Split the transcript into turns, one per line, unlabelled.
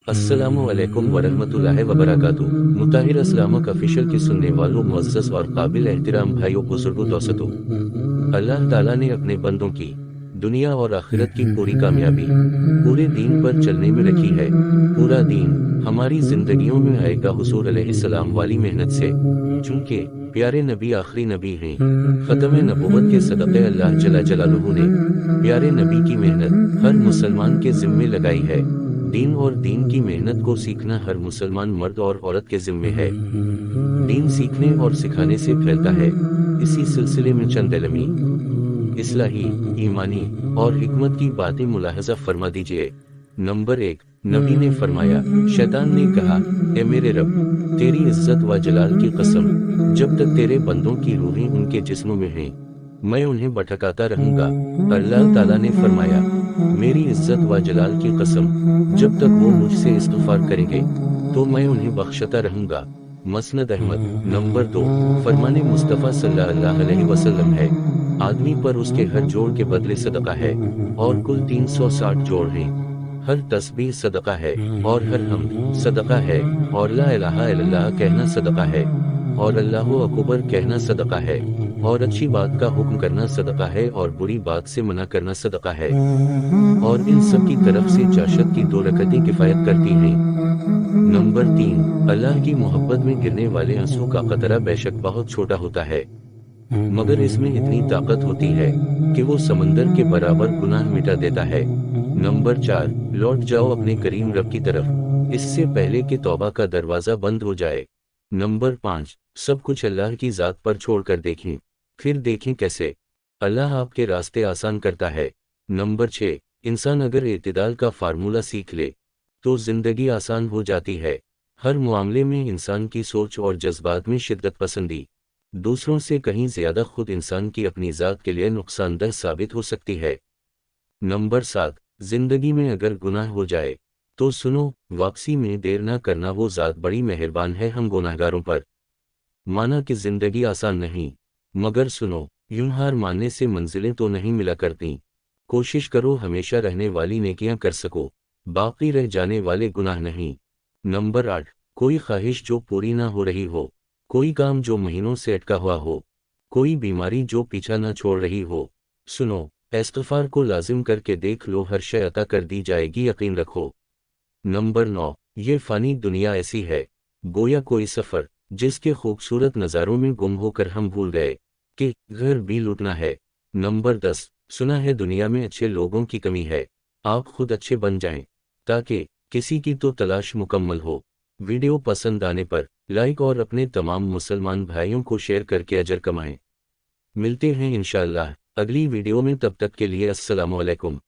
अस्सलामु अलैकुम वरहमतुल्लाहि वबरकातुहू। मुताहिर इस्लामिक ऑफिशियल की सुनने वालों, मुअज़्ज़ज़ और काबिल एहतिराम भाइयों, बुजुर्गों, दोस्तों, अल्लाह ताला ने अपने बंदों की दुनिया और आखिरत की पूरी कामयाबी पूरे दीन पर चलने में रखी है। पूरा दीन हमारी जिंदगियों में आएगा हुजूर अलैहिस्सलाम वाली मेहनत से। चूंकि प्यारे नबी आखिरी नबी हैं, खत्म नबूवत के सदक़े अल्लाह जल्ल जलालुहू ने प्यारे नबी की मेहनत हर मुसलमान के जिम्मे लगाई है। दीन और दीन की मेहनत को सीखना हर मुसलमान मर्द और औरत के जिम्मे है। दीन सीखने और सिखाने से फैलता है। इसी सिलसिले में चंद इल्मी, इस्लाही, ईमानी और हिकमत की बातें मुलाहजा फरमा दीजिए। नंबर 1, नबी ने फरमाया, शैतान ने कहा, ए मेरे रब, तेरी इज्जत व जलाल की कसम, जब तक तेरे बंदों की रूहें उनके जिस्मों में हैं, मैं उन्हें भटकाता रहूंगा। अल्लाह ताला ने फरमाया, मेरी इज्जत व जलाल की कसम, जब तक वो मुझसे इस्तिग़फ़ार करेंगे तो मैं उन्हें बख्शता रहूंगा। मसनद अहमद। नंबर 2, फरमाने मुस्तफ़ा सल्लल्लाहु अलैहि वसल्लम है, आदमी पर उसके हर जोड़ के बदले सदका है, और कुल 360 जोड़ हैं। हर तस्बीह सदका है, और हर हम्द सदका है, और ला इलाहा इल्लल्लाह कहना सदका है, और अल्लाहु अकबर कहना सदका है, और अच्छी बात का हुक्म करना सदका है, और बुरी बात से मना करना सदका है, और इन सब की तरफ से चाशत की 2 रकअतें किफ़ायत करती हैं। नंबर 3, अल्लाह की मोहब्बत में गिरने वाले आंसू का कतरा बेशक बहुत छोटा होता है, मगर इसमें इतनी ताकत होती है कि वो समंदर के बराबर गुनाह मिटा देता है। नंबर 4, लौट जाओ अपने करीम रब की तरफ, इससे पहले कि तौबा का दरवाजा बंद हो जाए। नंबर 5, सब कुछ अल्लाह की ज़ात पर छोड़कर देखें, फिर देखें कैसे अल्लाह आपके रास्ते आसान करता है। नंबर 6, इंसान अगर इत्तिदाल का फार्मूला सीख ले तो जिंदगी आसान हो जाती है। हर मामले में इंसान की सोच और जज्बात में शिद्दत पसंदी दूसरों से कहीं ज्यादा खुद इंसान की अपनी ज़ात के लिए नुकसानदेह साबित हो सकती है। नंबर 7, जिंदगी में अगर गुनाह हो जाए तो सुनो, वापसी में देर न करना, वो ज़ात बड़ी मेहरबान है हम गुनाहगारों पर। माना कि जिंदगी आसान नहीं, मगर सुनो, यूं हार मानने से मंजिलें तो नहीं मिला करती। कोशिश करो हमेशा रहने वाली नेकियां कर सको, बाकी रह जाने वाले गुनाह नहीं। नंबर 8, कोई ख्वाहिश जो पूरी ना हो रही हो, कोई काम जो महीनों से अटका हुआ हो, कोई बीमारी जो पीछा ना छोड़ रही हो, सुनो, इस्तिग़फ़ार को लाजिम करके देख लो, हर शय अता कर दी जाएगी, यकीन रखो। नंबर 9, ये फ़ानी दुनिया ऐसी है गोया कोई सफ़र, जिसके खूबसूरत नज़ारों में गुम होकर हम भूल गए कि घर भी लूटना है। नंबर 10, सुना है दुनिया में अच्छे लोगों की कमी है, आप खुद अच्छे बन जाएं ताकि किसी की तो तलाश मुकम्मल हो। वीडियो पसंद आने पर लाइक और अपने तमाम मुसलमान भाइयों को शेयर करके अजर कमाएं। मिलते हैं इंशाअल्लाह अगली वीडियो में, तब तक के लिए अस्सलामु अलैकुम।